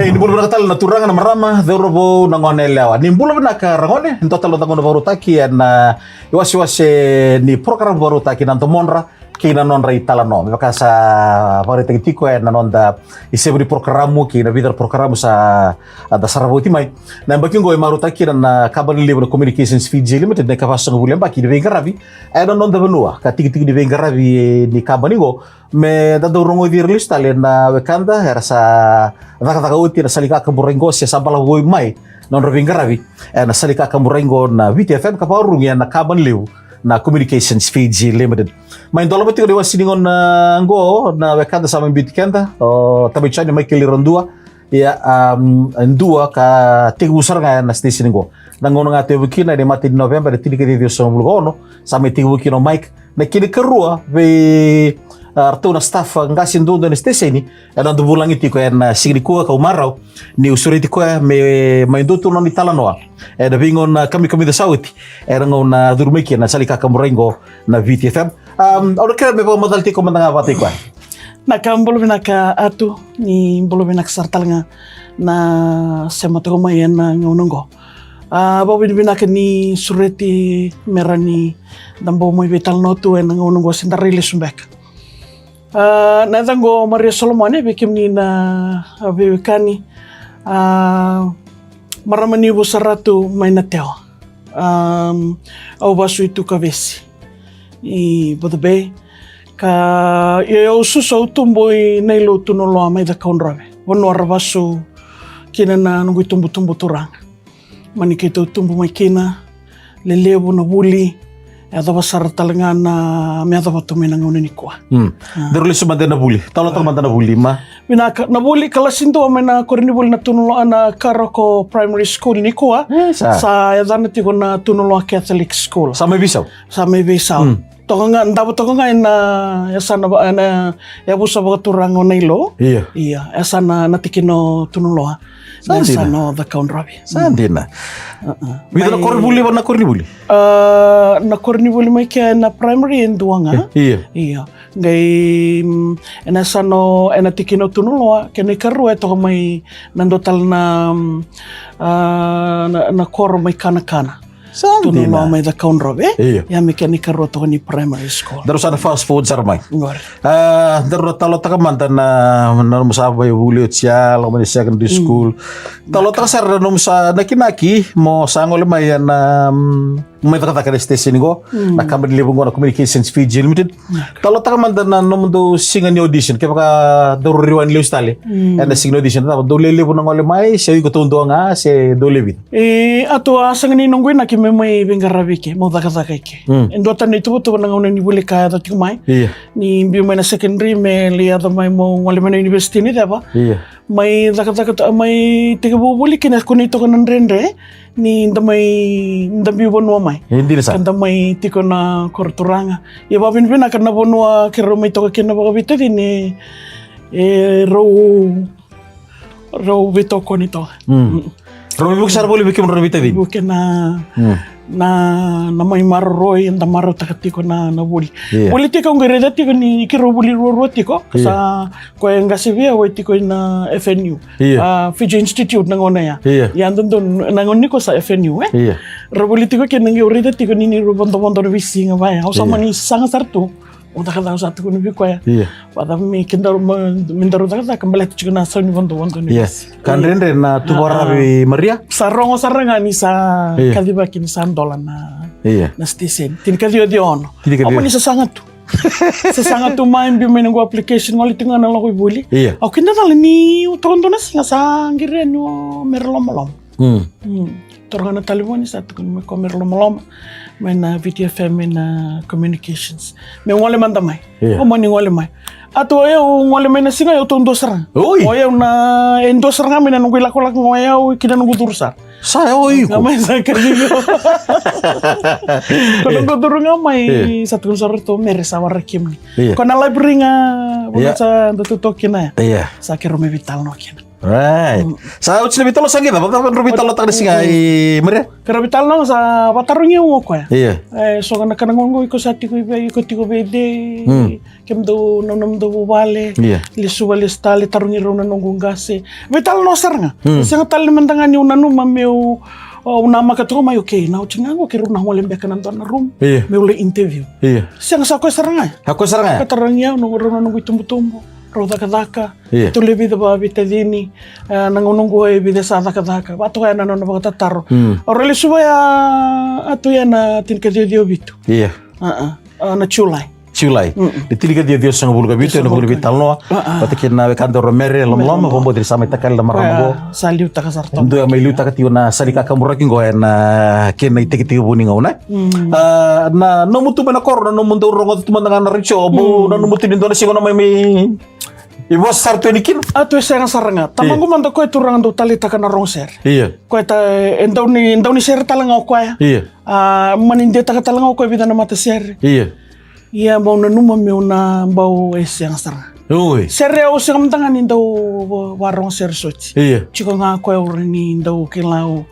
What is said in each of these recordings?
Ini bulu katal na turanga na marama dorobo na ngone lewa. Ni bulu na ka rangone in total na ngono baru taki na iwasi ni program baru taki na monra kina non itala no. Maka sa baru taki tiko na nonda isebri programu kina vidar programu sa ada saraboti mai. Na bakingo e maru taki na kabar libre communications Fiji limited na kafasang bulan baki de vengaravi. Ena nonda benua ka tigi de vengaravi ni kabaningo me da dorongo di lista le na wekanda rasa vaka uti na salika kaburengo sia sabala woi mai non rovingaravi na salika kaburengo na VTFM kaparung ya na kaban liu na communications Fiji limited main dola beti ko siningon na ngo na wekanda sa bitkenda o tabichani mai kilirondua ya ndua ka tigusar nga na station ngo nangono nga te wikina de mati November de tidi ke dio sono bulgono sa me tigu wikino Mike na kini kerua ve arto na staff ngasi ndondo na station ni ana do bulangi tiko na sigri ko ka umarau ni usuriti ko me mainduto no ni talanoa da bingon kami da sauti era ngona durmeki na salika kamurengo na VTFM ora kera me po modal tiko mandanga pati ko na kambolo binaka atu ni bolo binak sartal nga na semato mayen na ngonongo bawa binaka ni sureti merani dambo mo vital notu en ngonongo sindari lesumbek na dango Maria Solomone bikim ni na bikani maramani busaratu may nateo au basu itu kavesi I bodabe ka eu suso tumboi nei lo tunolo mai da kaunrawe wono arvasu kina na nungui tumbu turang mani kito tumbu mai kina lelevo na buli ada basar talengan na me ada batu menang ni kwa deruli sumanda na buli talo tamanda na buli ma binaka na buli kala sinto mena korini buli na tunulo ana karoko primary school ni kwa sa ya dana tiko na tunulo Catholic school sa may bisaw tokonga ndabo tokonga na yasana na yabusa ba turang onailo iya yasana natikino tunulo yasana the count rabi sandina vidra kornibuli na kornibuli na kornibuli mai ke na primary enduanga iya ngai ena sano ena tikino tunulo ke ne karu to mai nandotal na kor mai kana tunulo mai da kaun robe ya mekanika roto ni primary school daru sana fast food sarmai daru talo takamanta na musaba yuli tia lo mani secondary school talo takasar no musa nakinaki mo sangol mai na may takataka station go na company level go na communications Fiji limited talo takamanta na no mundo singan audition kaya ka daru riwan liu stale and the singan audition na do lele na ngole mai siya ko tundo nga se do levit ato asangani nungwe na may bengarabike mo dakataka ke endotan ni tubo na ngone ni buli kaya da tumai ni biu may na secondary me liya da may mo ngole may university ni daba may dakataka may tigabu buli kina kunito ko nan rendre ni ndamay bonwa may hindi na sa kanda may tiko na korturanga ya babin bina kana bonwa kero may to kina bagabita din raw bito ko nito Romi buksar boleh bikin robita din bukan na may marroy and maro takati ko na buli buli tiko ngereda tiko ni kiro buli ro tiko sa ko yang gasivia we tiko na FNU Fiji Institute nangona ya yan don nangoni ko sa FNU ro buli tiko ken ngereda tiko ni bondo wisi ngabaya usa mani sanga sartu udah kada usah tuh nubi ko ya pada mi kindar mindaru takata kembali tuh na sa ni bondo ni kan rendre na tubora bi Maria sarong sarangani sa kadiba kin sandola na station tin kadio di ono apa ni sasangat tuh sasangat tuh main bi menunggu application ngoli tinga na ko buli aku kinda dal ni tondo na singa sangire no merlom torgana taliboni sa tukun me ko merlom main VTFM main communications me ngole mandamai o mani ngole mai ato eu ngole main singa eu tondo serang o eu na endo serang main nunggu lako ngoyau kina nunggu tursa saya oi ko ngamai sa kerja kono ko turunga mai satu sor to meresa warakim ni kono library nga wala sa tutok kina sa kero me vital no kina Right. Sa uts lebih talo sangit apa kan lebih talo tak disingai mere. Karabital nang sa patarong yung ko. Iya. So kana kanangon ko sa tiko ibe ko tiko bede. Kem do nonom do wale. Iya. Lisu wale stali tarong iro na nunggung gase. Vital no saranga. Sanga tal mandangan yung nanu mameu una makato mai okay. Na uts ngango kiru na wale mbeka nan na room. Iya. Meule interview. Iya. Sanga sa ko saranga. Ako saranga. Katarong yung nunggu tumbu-tumbu. Rodaka-daka, Iya. tu lebi da ba bitadini, nangununggu ay bida sa daka-daka, bato kaya nanon na pagtataro. Orali subaya ato yan na tinkadio bitu. Iya. Na chulay. Chulai. Ditiliga dia sang bulu gabitu na bulu bital no. Pati kina we kanto romere lom bombo diri samai takal lamar mago. Saliu takasarto. Ndo ya mailu takati na salika kamura kingo na kena itiki buni ngauna. Na no mutu bana kor no mundu rongo tu mandangan richo bu no mutu dindo na singo na mai Ibu sarto ini kin. Ato esang saranga. Tamangku manda koe turang do tali takana rongser. Iya. Koe ta endau ni ser talanga koe. Iya. Maninde talanga koe bidana mata ser. Iya. Ia mau nanuma meu na bau esang saranga. Oi. Ser eu sing tangan indau warong ser soci. Iya. Chiko nga koe ni indau kilau.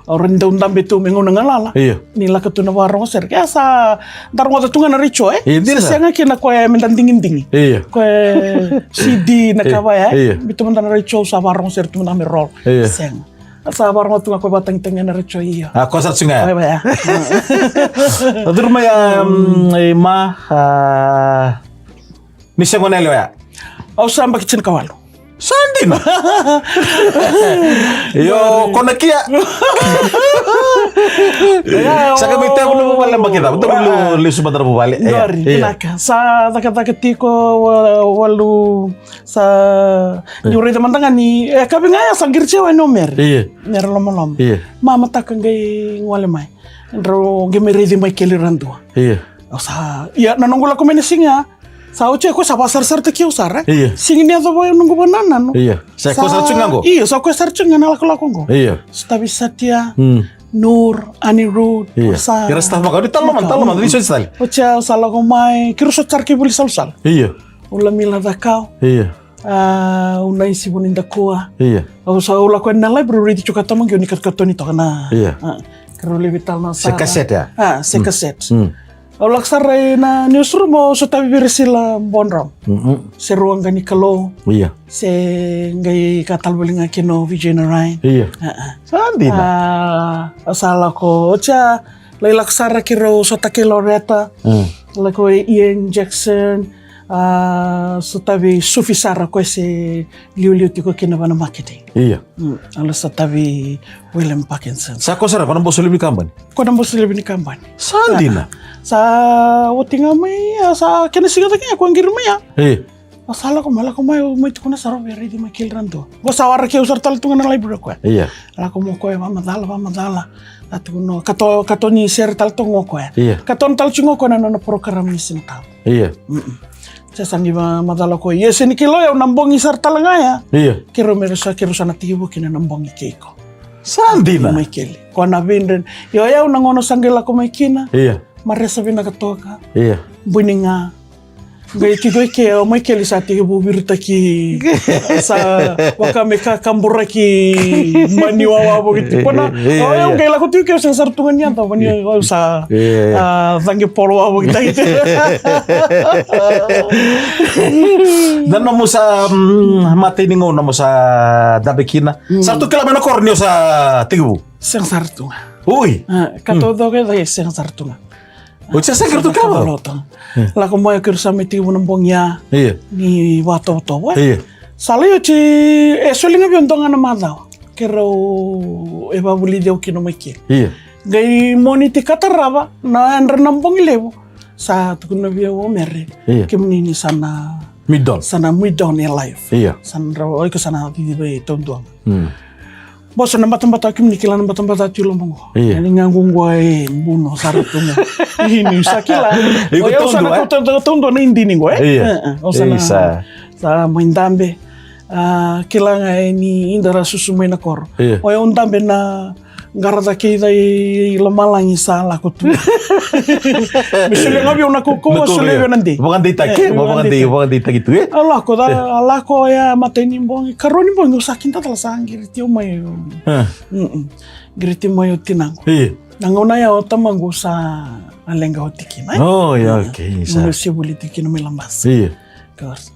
Orang indau ndambe tu mengu ngalala. Iya. Nila katuna warong ser. Kaya sa darong wata tunga na richo Iya, dila sa. Sanga kina koe mendantingin-tingin. Iya. Koe CD na kawai Iya. Bitu mendan richo sa warong ser tu mendan roll. Iya. Seng. Sa warong tunga koe batang-tangin na richo iyo. Ako sa tsunga. Koe ba ya? Adur maya ni semonelo ya. Au sa mbakichin kawalo. Sandina. Yo konakia. Saka bita belum balik makita. Betul belum lisu bentar balik. Gori, kenaka. Sa taka-taka tiko walu sa nyuri teman-teman ni kabi ngaya sangir cewa nomer. Iya. Ner lama-lama. Iya. Mama takang gay ngwale mai. Ndro gemeri di mai keliran tua. Iya. Sa ya nanonggola ko menesinga. Sa uce ko sa pasar-sar te kiu sare. Iya. Singin dia tuh nunggu banana no. Iya. Saya ko sa tsunga go. Iya, sa ko sarcung ngana laku-laku go. Iya. Stabi Satya, Nur, Anirudh, Iya. sa. Kira staff maka di talo man di so style. Uce sa lagu mai kiru so charki buli sal-sal. Iya. Ula mila da kau. Iya. Una isi bunin da kuah. Iya. Au sa ula ko nalai bro di cuka tamang gyoni kat-katoni to kana. Iya. Karo levital na sa. Sekaset ya. Se kaset. Au laksar na newsroom mo so tabi beresila bonram. Seruang gani kalo. Iya. Se ngai katal bolinga kino Vijay Narayan. Iya. Sandina. Asala ko cha laksara kiro so take Loretta. Lako Ian Jackson. So tabi Sufi Sara ko se liu tiko kina bana marketing. Iya. Ala sa tabi William Parkinson. Sa ko sara pa nambo sulim kamban. Ko nambo lebih ni kampanye. Sandina. Sa utinga mai sa kena singa taki aku angir mai ya. Iya. Asala ko mala ko mai tu kuna saro beri di makil ranto. Ko sawara ke usar tal tunga na library ko. Iya. Ala ko mo ko mama dala. Atu no kato ni ser tal tungo ko. Iya. Katon tal chungo ko na no program ni sinta. Iya. Sa sangi madala ko. Yes ni kilo ya nambong isar talanga ya. Iya. Kiro meresa kiro sana tibo kina nambong ikeko. Sandina. Michael. Ko na bindren. Yo ya nangono sanggela ko may kina. Iya. Maresa bina katoka. Iya. Buninga. Gaya tigo ke Michael sa tigo bubirta ki sa wakame ka kambura ki maniwawa bo gitu. Pona yung gaya lako tigo sa sartungan niya to mani sa tangi polo bo gitu. Dan namo sa mati ningo namo sa dabekina. Sartu kila mena kornio sa tigo. Sang sartunga. Uy. Katodo ke dai sang sartunga. Uca sa kertu kaba. Lako mo ya kirsa meti bunong ya. Iya. Ni wato to. Iya. Sala yo ci sulinga biontonga na madao. Kero eba buli deu kino maki. Iya. Gai moniti kataraba na andra nambong ilevo. Sa tukuna bia wo merre. Iya. Kimnini sana Midon. midon in life. Iya. Sana oi ko sana di be tonduang. Bos na batang-batang kim nikilan batang-batang tilo mongo. Iya. Ini nganggung gue buno saratunga. Ini sakila. Iku Oya usana ko tondo na indi ni gue. Iya. Usana Isa. sa mindambe. Kila nga ni indara susumay na kor. Iya. Oya undambe na garada keida I lamalang isa lako tu. Misuli ngabi una kuko suli nanti. Bukan ditake, bukan ditake gitu ya. Alako ya mateni mbong karoni mbong sakin ta talasang giriti umayo. Giriti mayo tinang. Iya. Nangona ya otamango sa alenga hotikina. Oh ya oke. Musi politiki no melambas. Iya. Kos.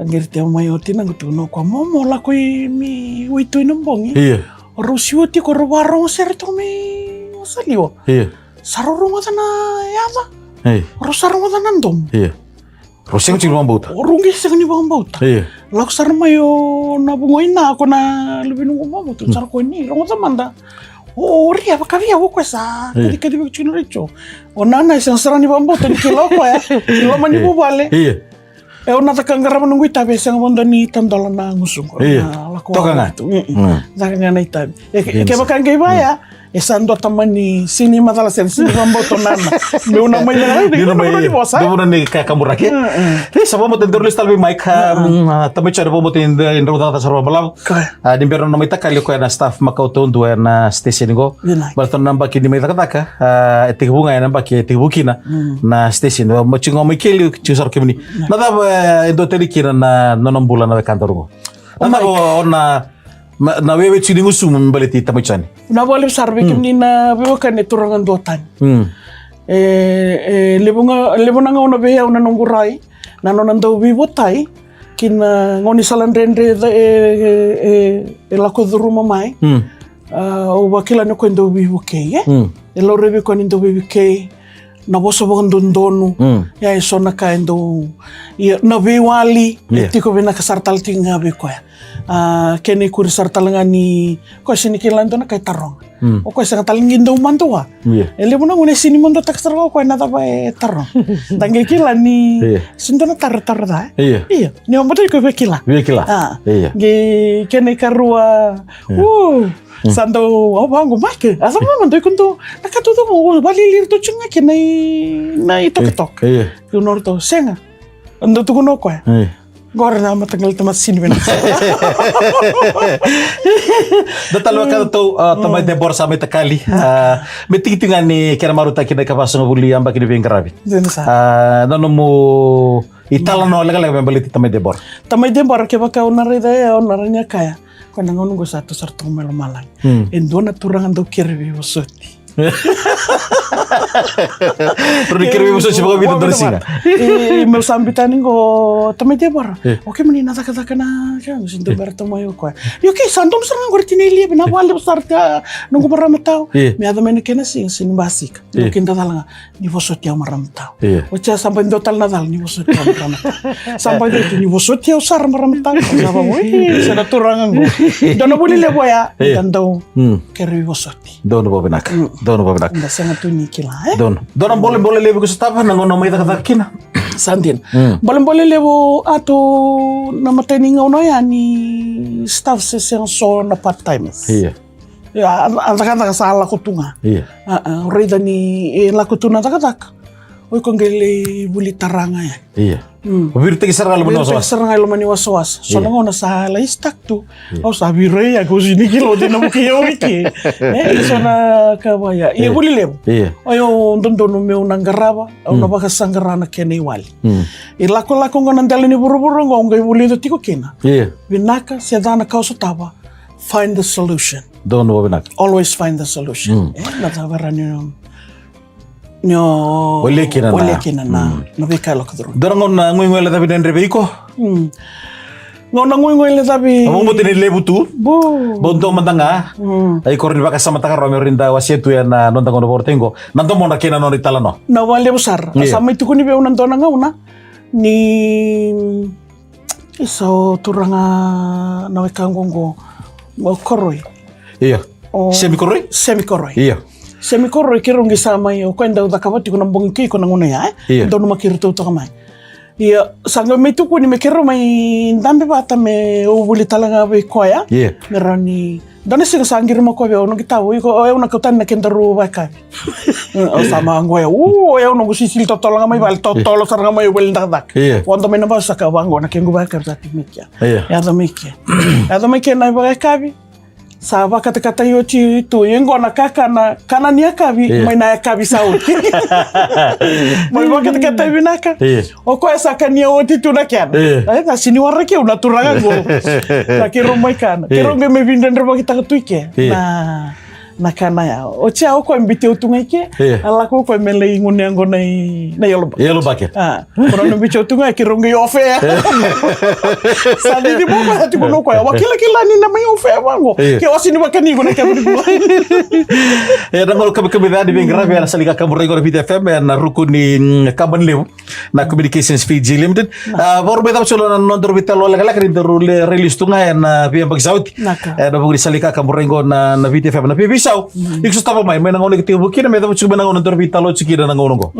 Giriti mayo tinang tu no kwa momo lako mi wito inambong. Iya. Rusiuti ko warong serto mi saliwo. Iya. Saroro mata na yama. Iya. Rosaro mata nandom. Iya. Roseng cing bang bauta. Rungi sing ni bang bauta. Iya. Lak sar mayo na bungoy na ako na lebih nunggu mama tu sar ko ni. Rongo tamanda. Oh, ria pa kavia wo kwesa. Kadi chino richo. Onana isang sara ni bang bauta ni kilo ko ya. Kilo mani bubale. Iya. Una takangara menunggu itabe sang bondo ni tandolan na ngusung ko. Iya. Toka nga. Takanga na itabe. Ke bakang kay baya. Esando tamani sini matala sen sini mamboto nana. Me una mañana de una bosa. De una ni ka kamura ke. Risa vamos tender lista albi mic tamay chara vamos tender in ruta ta sarwa balaw. Di beron na mita kali ko na staff makauton do na station go. Balton namba kini mita kataka. Etikbunga namba ki etikbukina na station mo chingo mo keli chusar kemni. Nada do telikina na nonombula na kantor go. Nada na wewe chini ngusu mbaliti tamachani. Na wale sarbe kimni na wewe kan turangan dotan. Lebunga ngona beya una nongurai na nonando bibotai kina ngoni salandrendre lako duruma mai. O wakila no kwendo bibuke elo rebe kwendo bibuke na boso bondondonu ya iso na kaendo na bewali tiko bena kasartal tinga be ko kene kur sartal ngani ko sini kilando na kay tarong o ko sa talingin daw mantuwa ele mo na ngune sini mondo taksar ko na ta ba tarong dange kila ni sindo na tar da iya ni mo ko be kila iya ge kene karua Sando abango make asa mama ndo kunto nakatuto mo balilir to chunga ke na tok kunor to senga ndo to kuno ko gor na matagal tamat sinwen datal ka to tamay de borsa may takali metitingan ni kera maruta kina kapasong buli amba kini bengarabi nano mo itala no laga baliti tamay de bor ke baka onarida onaranya kaya Kau nunggu satu serta malang. Endona turangan do kirbi wasoti. Perlu kirbi wasoti sebab itu tersinga. Mau sambitan go tamai debar. Oke meni nata kata kana kan sinto bertemu yo kau. Yo ke santom serang gorti neli bina wale besar ta nunggu meramatau. Me ada meni kena sing basik. Mungkin datalanga ni wasoti yang meramatau. Ocha sampai total nadal ni wasoti yang meramatau. Sampai itu ni wasoti yang usar meramatau. Siapa mo? Sada turangan go. Dono boleh lebo ya. Dan tahu kirbi wasoti. Dono babenak. Nda sangat tuni kila Dono boleh lebo ke staff nangono may takakina. Sandin. Boleh lebo ato namatay ni ngono ya ni staff sesang so na part-timers. Iya. Ya, kata sa lakutunga. Iya. Reda ni lakutuna tak. Oy kung gili buli taranga ya. Iya. Birte kisar kalau menos was. Kisar kalau mani was. So nango na sa laistak tu. O sabi re ako sini kilo din mo kiyo iki. So na kabaya. Iya buli lebo. Iya. Ayo dondo meu nanggaraba. Au na baka sanggarana kene wali. Lako nganandali ni buru-buru ngai buli to tiko kena. Iya. Binaka sedana kau sotaba. Find the solution. Dono babenak. Always find the solution. Natabaran nyo Wale kina na nabika lo kadro dorong na ngwengwele tabi den rebeiko ngona ngwengwele tabi amo mo tinile butu bonto mandanga ay korni baka sama takar romi rinda wasietu ya na nonta ngono portengo nanto mo na kina no ritala no na wale besar sama itu kuni be unan tona ngauna ni iso turanga na wekangongo mo koroi iya semi koroi iya Semikoro kirong gisama yo kwenda udakabati kuna mbongi ko nanguna ya ndo makirito to kamay ya sanga metu ko ni mekero may ndambe bata me ubuli talaga be ko ya merani dona siga sangir mo ko be ono gitawo ko ay una kautan na kendaru ba ka o sama ngoya ay ono gusisil to tolanga may bal to tolo saranga may wel ndak wando me namba saka wango na kengu ba ka dati mikya ya do mikya na ba ka bi Sa kata-kata yo tu yung gona kana niya kabi may na kabi sauti. May kata-kata binaka. O ko esa kania oti tu na kyan. Ay na siniwara ke una turanga go. Na kiro mai kana. Kiro me bindan reba kita tuike. Na kana ya. O cha o ko mbite utunga ke. Ala ko mele ngone ngona na yoloba. Yoloba ke. Kono no bicho utunga kiro ngi ofe. Sa di mo ba ti kono ko ya. Wakila ni na mai ofe wango. Ke wasini wakani go na kabri. Na ngol kabidadi bing grabe na salika kamurego na BTFM na rukuni kaban lew na Communications Fiji Limited. Baru beta chulo na nondor bitalo la rin rule release tunga na via bagsauti. Na bugri salika kamurego na BTFM na BBC Sao, iksus tapa mai na ngone kitibu kina meta chuba na ngone nondor bitalo chikira na ngone go.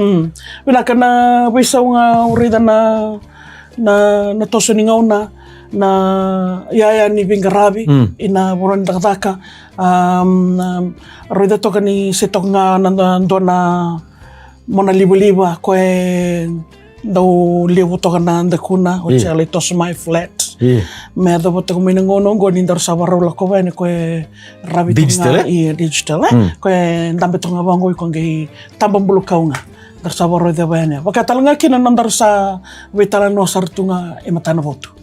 Bina kana bisau nga urida na toso ni ngauna na yaya ni bingarabi ina buron dakdaka rida toka ni setok nga nando na mona libu-liba koe dau libu toka na ndakuna o chale toso mai flat me da boto ko minangono go ni ndar sabaro la ko bene koe rabi digital digital koe ndambe tonga bango ko ngi tambambulu kaunga dar sabaro de bene bakatalanga kina nandar sa wetala no sartunga e matana voto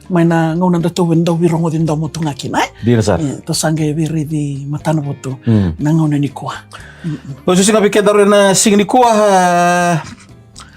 mai na ngona ndato wendo wirongo dinda motunga kina dira sar to sange viri di matana voto na ngona ni kwa o sisi ngapi kedaro na sing ni kwa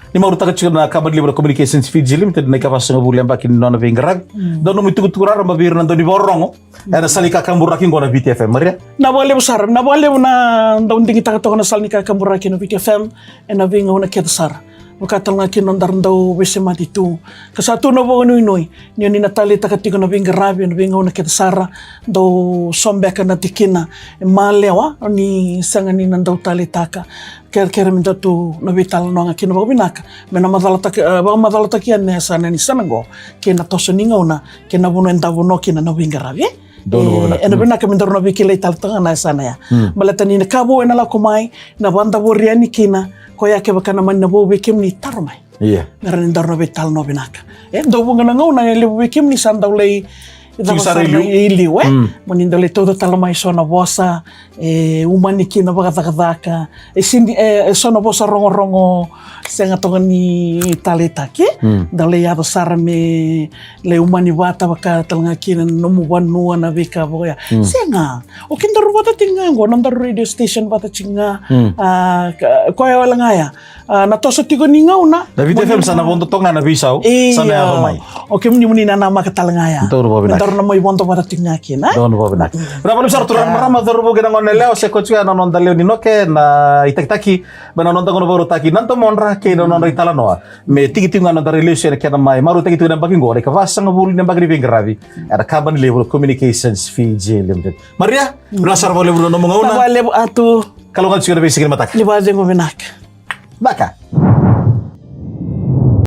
ni mauru taka na kabar libro Communications Fiji Limited na kapasa nga bulian bakin nona vingrag dono mitukuturar mabir na doni borongo era salika kamburakin gona BTFM Maria na wale usar na wale na daun dingi taka to na salika kamburakin na BTFM na vinga una kedasar Bukatal nga kinondar daw wese matitu. Kasatu na bo nuinoy. Niyo ni Natalie takatigo na vinga rabi na vinga una kitasara daw sombeka na tikina. Malewa ni sanga ni nandaw tali taka. Kera minta tu na vital no nga kino binaka. Mena madalata kian ne sana ni sanago. Kina toso ninga una kina buno endavo no kina na vinga rabi. Ena bina kami ndaro na bikila italtanga na sana ya. Malata ni nakabo ena la kumai na banda boriani kina. Koya ke baka naman na buwi kim ni tarumay. Iya. Meron ndaro na bital no binaka. Daw bunga na ngaw na buwi kim ni sandaw lay Sara iliw Manindaw lay todo talamay so na bosa umaniki na bakatakataka. Sindi so na bosa rongo-rongo senga tonga ni talitaki. Daw lay yato sara me lay umani bata baka talanga kinan numuwan nuwa na bika boya. Senga. O kindaro bata tingango nandaro radio station bata chinga. Koya wala ngaya. Natoso tigo ni ngaw na. David FM sana bonto tonga na bisaw. Sana ya rumay. O kim ni na nama katalangaya. Na may bonto para tingnakin ha. Doon po binak. Berapa besar turan marama darubo ginang on leo se kochua na non daleo ni noke na itakitaki bana non tangono baru taki nanto monra ke non ritala noa. Me tiki na dari relation ke na mai maru tiki na baking gore ka vasa ngabuli na bagri vingravi. Ada kaban level Communications Fiji Limited. Maria, berasar boleh bro no mga una. Wale atu Kalau kan sudah basic matak. libaje mo binak. Baka.